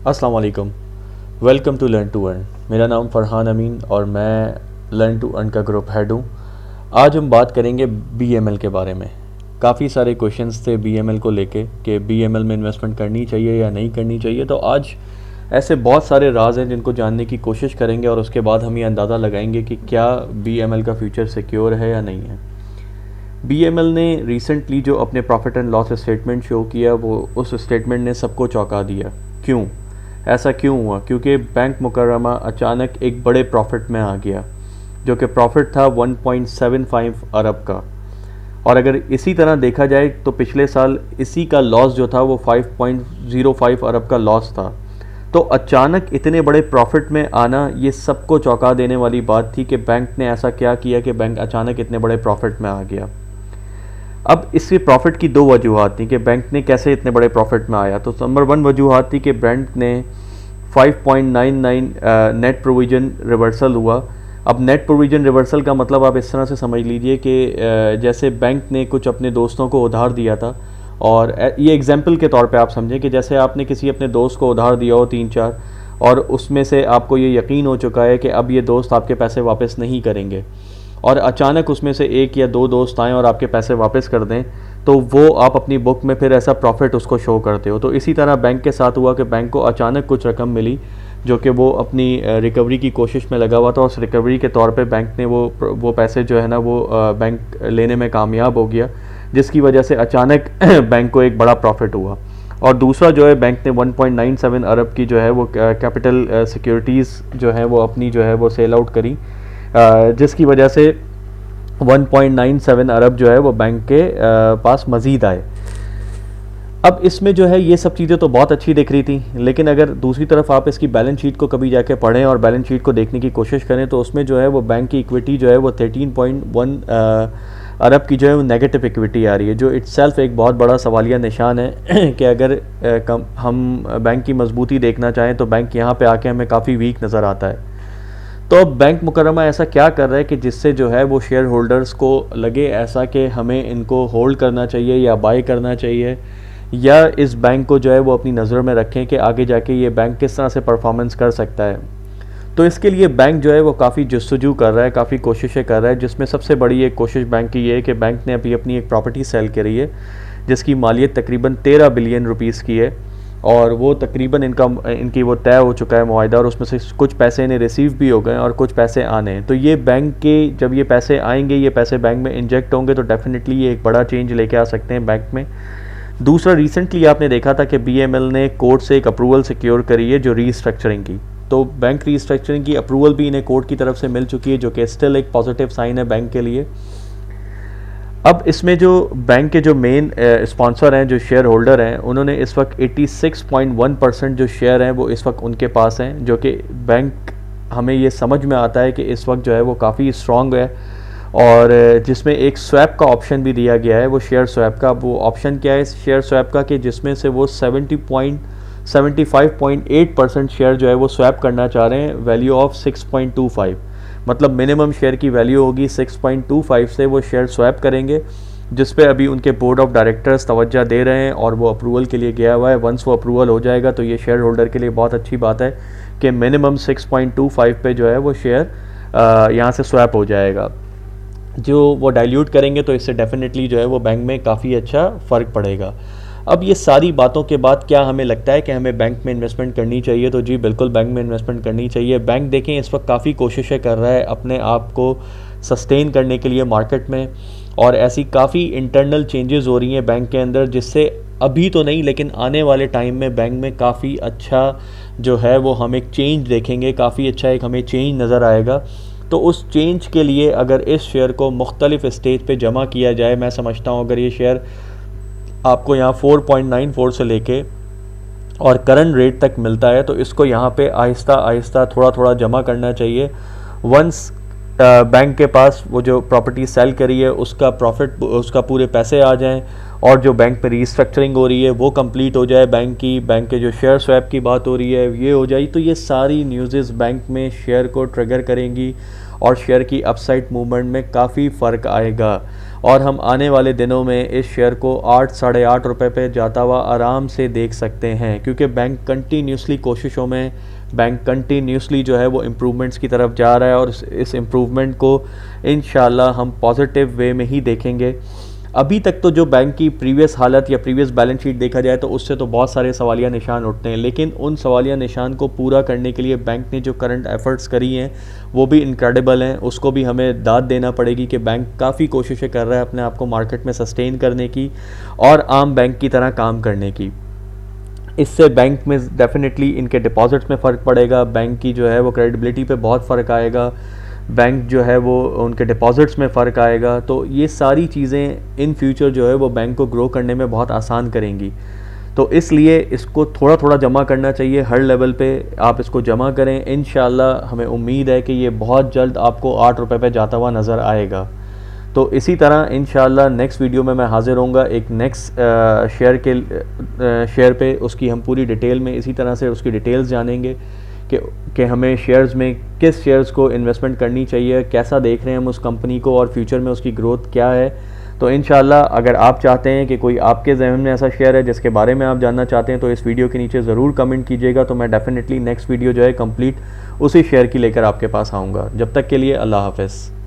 अस्सलाम वालेकुम। Welcome to learn to earn. मेरा नाम फ़रहान अमीन और मैं लर्न टू अर्न का ग्रुप हेड हूँ। आज हम बात करेंगे बीएमएल के बारे में। काफ़ी सारे क्वेश्चंस थे बीएमएल को लेके कि बीएमएल में इन्वेस्टमेंट करनी चाहिए या नहीं करनी चाहिए। तो आज ऐसे बहुत सारे राज हैं जिनको जानने की कोशिश करेंगे और उसके बाद हम ये अंदाज़ा लगाएंगे कि क्या बीएमएल का फ्यूचर सिक्योर है या नहीं है। बीएमएल ने रिसेंटली जो अपने profit and loss statement show किया, वो उस स्टेटमेंट ने सबको चौंका दिया। क्यों ऐसा क्यों हुआ? क्योंकि बैंक मुकर्रमा अचानक एक बड़े प्रॉफिट में आ गया, जो कि प्रॉफिट था 1.75 अरब का। और अगर इसी तरह देखा जाए तो पिछले साल इसी का लॉस जो था वो 5.05 अरब का लॉस था। तो अचानक इतने बड़े प्रॉफिट में आना ये सबको चौंका देने वाली बात थी कि बैंक ने ऐसा क्या किया कि बैंक अचानक इतने बड़े प्रॉफिट में आ गया। अब इसके प्रॉफिट की दो वजूहत थी कि बैंक ने कैसे इतने बड़े प्रॉफिट में आया। तो नंबर वन वजूहत थी कि बैंक ने 5.99 नेट प्रोविज़न रिवर्सल हुआ। अब नेट प्रोविज़न रिवर्सल का मतलब आप इस तरह से समझ लीजिए कि जैसे बैंक ने कुछ अपने दोस्तों को उधार दिया था, और ये एग्जांपल के तौर पे आप समझें कि जैसे आपने किसी अपने दोस्त को उधार दिया हो 3-4, और उसमें से आपको ये यकीन हो चुका है कि अब ये दोस्त आपके पैसे वापस नहीं करेंगे, और अचानक उसमें से एक या दो दोस्त आएँ और आपके पैसे वापस कर दें, तो वो आप अपनी बुक में फिर ऐसा प्रॉफिट उसको शो करते हो। तो इसी तरह बैंक के साथ हुआ कि बैंक को अचानक कुछ रकम मिली जो कि वो अपनी रिकवरी की कोशिश में लगा हुआ था। उस रिकवरी के तौर पे बैंक ने वो पैसे जो है ना वो बैंक लेने में कामयाब हो गया, जिसकी वजह से अचानक बैंक को एक बड़ा प्रॉफिट हुआ। और दूसरा जो है, बैंक ने 1.97 अरब की जो है वो कैपिटल सिक्योरिटीज़ जो है वो अपनी जो है वो सेल आउट करी, जिसकी वजह से 1.97 अरब जो है वो बैंक के पास मज़ीद आए। अब इसमें जो है ये सब चीज़ें तो बहुत अच्छी दिख रही थी, लेकिन अगर दूसरी तरफ आप इसकी बैलेंस शीट को कभी जाके पढ़ें और बैलेंस शीट को देखने की कोशिश करें, तो उसमें जो है वो बैंक की इक्विटी जो है वो 13.1 अरब की जो है वो नेगेटिव इक्विटी आ रही है, जो इट्सेल्फ एक बहुत बड़ा सवालिया निशान है कि अगर हम बैंक की मजबूती देखना चाहें तो बैंक यहाँ पे आके हमें काफ़ी वीक नज़र आता है। तो अब बैंक मुकर्रमा ऐसा क्या कर रहा है कि जिससे जो है वो शेयर होल्डर्स को लगे ऐसा कि हमें इनको होल्ड करना चाहिए या बाय करना चाहिए, या इस बैंक को जो है वो अपनी नज़र में रखें कि आगे जाके ये बैंक किस तरह से परफॉर्मेंस कर सकता है। तो इसके लिए बैंक जो है वो काफ़ी जस्तजू कर रहा है, काफ़ी कोशिशें कर रहा है, जिसमें सबसे बड़ी एक कोशिश बैंक की ये है कि बैंक ने अभी अपनी एक प्रॉपर्टी सेल करी है जिसकी मालियत तकरीबन 13 बिलियन रुपीज़ की है, और वो तकरीबन इनकी वो तय हो चुका है मुआहदा, और उसमें से कुछ पैसे इन्हें रिसीव भी हो गए और कुछ पैसे आने हैं। तो ये बैंक के जब ये पैसे आएंगे, ये पैसे बैंक में इंजेक्ट होंगे, तो डेफिनेटली ये एक बड़ा चेंज लेके आ सकते हैं बैंक में। दूसरा, रिसेंटली आपने देखा था कि बीएमएल ने कोर्ट से एक अप्रूवल सिक्योर करी है जो रीस्ट्रक्चरिंग की। तो बैंक रीस्ट्रक्चरिंग की अप्रूवल भी इन्हें कोर्ट की तरफ से मिल चुकी है, जो कि स्टिल एक पॉजिटिव साइन है बैंक के लिए। अब इसमें जो बैंक के जो मेन स्पॉन्सर हैं, जो शेयर होल्डर हैं, उन्होंने इस वक्त 86.1% जो शेयर हैं वो इस वक्त उनके पास हैं, जो कि बैंक हमें ये समझ में आता है कि इस वक्त जो है वो काफ़ी स्ट्रॉन्ग है, और जिसमें एक स्वैप का ऑप्शन भी दिया गया है, वो शेयर स्वैप का। वो ऑप्शन क्या है शेयर स्वैप का कि जिसमें से वो 75.8% शेयर जो है वो स्वैप करना चाह रहे हैं, वैल्यू ऑफ 6.25, मतलब मिनिमम शेयर की वैल्यू होगी 6.25 से वो शेयर स्वैप करेंगे, जिस पे अभी उनके बोर्ड ऑफ डायरेक्टर्स तवज्जो दे रहे हैं और वो अप्रूवल के लिए गया हुआ है। वंस वो अप्रूवल हो जाएगा तो ये शेयर होल्डर के लिए बहुत अच्छी बात है कि मिनिमम 6.25 पे जो है वो शेयर यहाँ से स्वैप हो जाएगा। जो वो डाइल्यूट करेंगे तो इससे डेफिनेटली जो है वो बैंक में काफ़ी अच्छा फ़र्क पड़ेगा। अब ये सारी बातों के बाद क्या हमें लगता है कि हमें बैंक में इन्वेस्टमेंट करनी चाहिए? तो जी बिल्कुल बैंक में इन्वेस्टमेंट करनी चाहिए। बैंक देखें इस वक्त काफ़ी कोशिशें कर रहा है अपने आप को सस्टेन करने के लिए मार्केट में, और ऐसी काफ़ी इंटरनल चेंजेस हो रही हैं बैंक के अंदर, जिससे अभी तो नहीं लेकिन आने वाले टाइम में बैंक में काफ़ी अच्छा जो है वो हम एक चेंज देखेंगे, काफ़ी अच्छा एक हमें चेंज नज़र आएगा। तो उस चेंज के लिए अगर इस शेयर को मुख्तलिफ स्टेज पे जमा किया जाए, मैं समझता हूँ अगर ये शेयर आपको यहाँ 4.94 से लेके और करंट रेट तक मिलता है, तो इसको यहाँ पे आहिस्ता आहिस्ता थोड़ा थोड़ा जमा करना चाहिए। वंस बैंक के पास वो जो प्रॉपर्टी सेल करी है उसका प्रॉफिट, उसका पूरे पैसे आ जाएं, और जो बैंक में रीस्ट्रक्चरिंग हो रही है वो कंप्लीट हो जाए, बैंक के जो शेयर स्वैप की बात हो रही है ये हो जाए, तो ये सारी न्यूज़ेस बैंक में शेयर को ट्रिगर करेंगी और शेयर की अपसाइड मूवमेंट में काफ़ी फ़र्क आएगा। और हम आने वाले दिनों में इस शेयर को 8 साढ़े 8 रुपये पे जाता हुआ आराम से देख सकते हैं, क्योंकि बैंक कंटिन्यूसली कोशिशों में, बैंक कंटिन्यूसली जो है वो इम्प्रूवमेंट्स की तरफ जा रहा है और इस इम्प्रूवमेंट को इंशाल्लाह हम पॉजिटिव वे में ही देखेंगे। अभी तक तो जो बैंक की प्रीवियस हालत या प्रीवियस बैलेंस शीट देखा जाए तो उससे तो बहुत सारे सवालिया निशान उठते हैं, लेकिन उन सवालिया निशान को पूरा करने के लिए बैंक ने जो करंट एफर्ट्स करी हैं वो भी इनक्रेडिबल हैं। उसको भी हमें दाद देना पड़ेगी कि बैंक काफ़ी कोशिशें कर रहा है अपने आप को मार्केट में सस्टेन करने की और आम बैंक की तरह काम करने की। इससे बैंक में डेफिनेटली इनके डिपॉजिट्स में फ़र्क पड़ेगा, बैंक की जो है वो क्रेडिबिलिटी पे बहुत फ़र्क आएगा, बैंक जो है वो उनके डिपॉजिट्स में फ़र्क आएगा। तो ये सारी चीज़ें इन फ्यूचर जो है वो बैंक को ग्रो करने में बहुत आसान करेंगी। तो इसलिए इसको थोड़ा थोड़ा जमा करना चाहिए, हर लेवल पे आप इसको जमा करें। इंशाल्लाह हमें उम्मीद है कि ये बहुत जल्द आपको 8 रुपये पे जाता हुआ नज़र आएगा। तो इसी तरह इंशाल्लाह नेक्स्ट वीडियो में मैं हाज़िर होऊंगा एक नेक्स्ट शेयर पे, उसकी हम पूरी डिटेल में इसी तरह से उसकी डिटेल्स जानेंगे कि हमें शेयर्स में किस शेयर्स को इन्वेस्टमेंट करनी चाहिए, कैसा देख रहे हैं हम उस कंपनी को और फ्यूचर में उसकी ग्रोथ क्या है। तो इंशाल्लाह अगर आप चाहते हैं कि कोई आपके ज़हन में ऐसा शेयर है जिसके बारे में आप जानना चाहते हैं तो इस वीडियो के नीचे ज़रूर कमेंट कीजिएगा, तो मैं डेफिनेटली नेक्स्ट वीडियो जो है कंप्लीट उसी शेयर की लेकर आपके पास आऊँगा। जब तक के लिए अल्लाह हाफ़िज़।